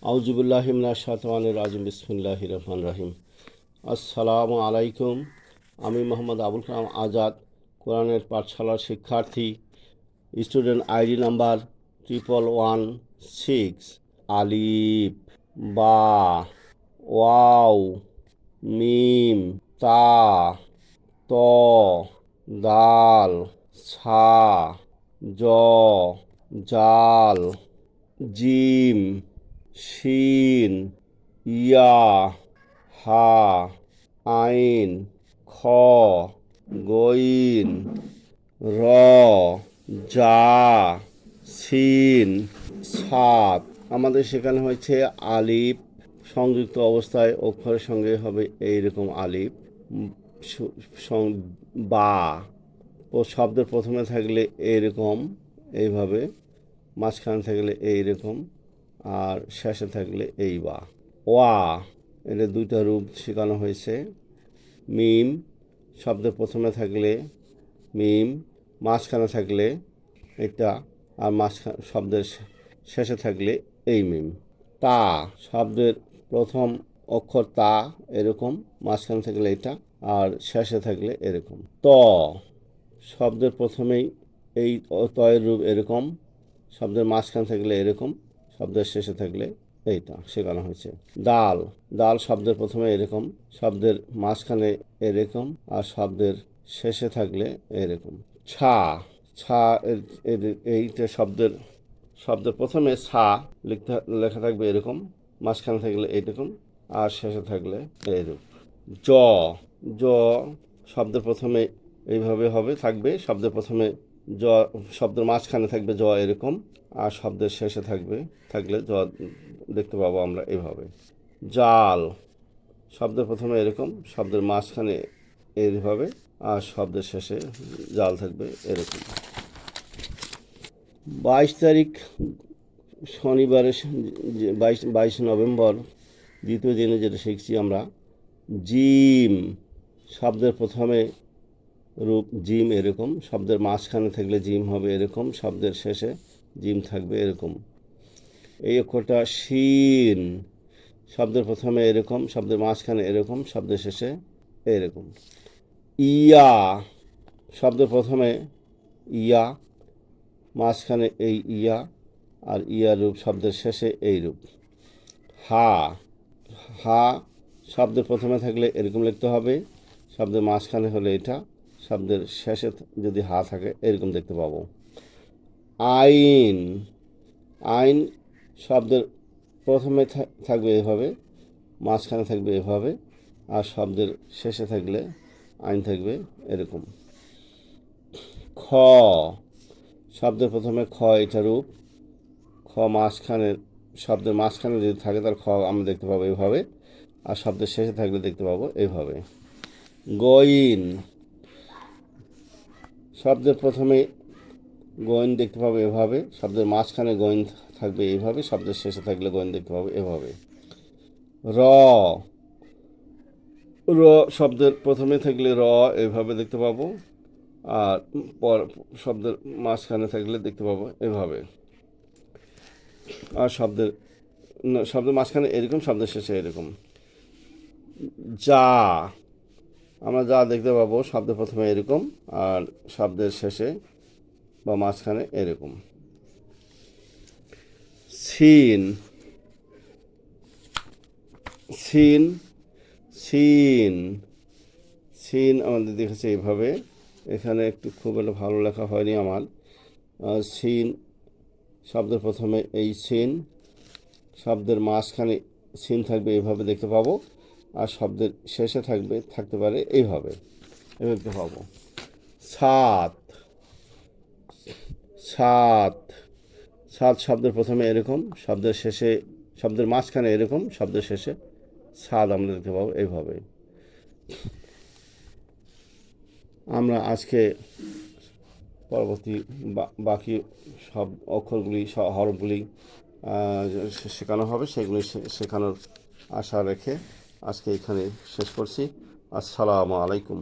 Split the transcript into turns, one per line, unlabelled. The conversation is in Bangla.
আউযুবিল্লাহি মিনাশ শাইতানির রাজিম বিসমিল্লাহির রহমানির রহিম। আসসালামু আলাইকুম। আমি মোহাম্মদ আবুল কালাম আজাদ, কোরআনের পাঠশালার শিক্ষার্থী। Student ID number 1116। আলিফ, বা, ওয়াও, মিম, তা, ত, দাল, সা, জ, জাল, জিম, শিন, ইয়া, হা, আইন, খ, গইন, র, জা, সিন, সাত। আমাদের সেখানে হয়েছে আলিফ সংযুক্ত অবস্থায় অক্ষরের সঙ্গে হবে এইরকম আলিফ। বা ও শব্দের প্রথমে থাকলে এইরকম, এইভাবে, মাঝখানে থাকলে এইরকম, আর শেষে থাকলে এই বা। ওয়া, এটা দুইটা রূপ শেখানো হয়েছে। মিম শব্দের প্রথমে থাকলে মিম, মাঝখানে থাকলে এটা, আর শব্দের শেষে থাকলে এই মিম। তা শব্দের প্রথম অক্ষর তা এরকম, মাঝখানে থাকলে এটা, আর শেষে থাকলে এরকম। ত শব্দের প্রথমেই এই তয়ের রূপ এরকম, শব্দের মাঝখানে থাকলে এরকম, শব্দের শেষে থাকলে এইটা শেখানো হয়েছে। দাল, দাল শব্দের প্রথমে এরকম, শব্দের মাঝখানে এরকম, আর শব্দের শেষে থাকলে এরকম। ছা, ছা এইটা শব্দের প্রথমে ছা লেখা থাকবে এরকম, মাঝখানে থাকলে এইরকম, আর শেষে থাকলে এইরূপ। জ, জ শব্দের প্রথমে এইভাবে থাকবে, শব্দের প্রথমে জ, শব্দের মাঝখানে থাকবে জ এরকম, আর শব্দের শেষে থাকলে জ দেখতে পাবো আমরা এইভাবে। জাল শব্দের প্রথমে এরকম, শব্দের মাঝখানে এইভাবে, আর শব্দের শেষে জাল থাকবে এরকম। 22 তারিখ শনিবারে, 22 নভেম্বর দ্বিতীয় দিনে যেটা শিখছি আমরা, জিম শব্দের প্রথমে রূপ জিম এরকম, শব্দের মাঝখানে থাকলে জিম হবে এরকম, শব্দের শেষে জিম থাকবে এরকম। এই অক্ষরটা শিন শব্দের প্রথমে এরকম, শব্দের মাঝখানে এরকম, শব্দের শেষে এরকম। ইয়া শব্দের প্রথমে ইয়া, মাঝখানে এই ইয়া, আর ইয়া রূপ, শব্দের শেষে এই রূপ। হা, হা শব্দের প্রথমে থাকলে এরকম লিখতে হবে, শব্দের মাঝখানে হলে এটা, শব্দের শেষে যদি হা থাকে এরকম দেখতে পাবো। আইন, আইন শব্দের প্রথমে থাকবে এভাবে, মাঝখানে থাকবে এভাবে, আর শব্দের শেষে থাকলে আইন থাকবে এরকম। খ শব্দের প্রথমে খ এটা রূপ, খ মাঝখানে, শব্দের মাঝখানে যদি থাকে তার খ আমরা দেখতে পাবো এইভাবে, আর শব্দের শেষে থাকলে দেখতে পাবো এইভাবে। গইন শব্দের প্রথমে গইন দেখতে পাবো এভাবে, শব্দের মাঝখানে গইন থাকবে এইভাবে, শব্দের শেষে থাকলে গইন দেখতে পাবো এভাবে। র, র শব্দের প্রথমে থাকলে র এইভাবে দেখতে পাবো, আর শব্দের মাঝখানে থাকলে দেখতে পাবো এভাবে, আর শব্দের মাঝখানে এরকম, শব্দের শেষে এরকম। যা, আমরা যা দেখতে পাবো শব্দের প্রথমে এরকম, আর শব্দের শেষে বা মাঝখানে এরকম। সিন, সিন, সিন, সিন আমাদের দেখেছে এইভাবে, এখানে একটু খুব একটা ভালো লেখা হয়নি আমার। সিন শব্দের প্রথমে এই সিন, শব্দের মাঝখানে সিন থাকবে এইভাবে দেখতে পাবো, আর শব্দের শেষে থাকতে পারে এইভাবে দেখতে পাবো। সাত, সাত, সাত শব্দের প্রথমে এরকম, শব্দের মাঝখানে এরকম, শব্দের শেষে সাত আমরা দেখতে পাবো এইভাবে। আমরা আজকে পরবর্তী বাকি সব অক্ষরগুলি, হরফগুলি শেখানো হবে, সেগুলি শেখানোর আশা রেখে আজকে এখানে শেষ করছি। আসসালামু আলাইকুম।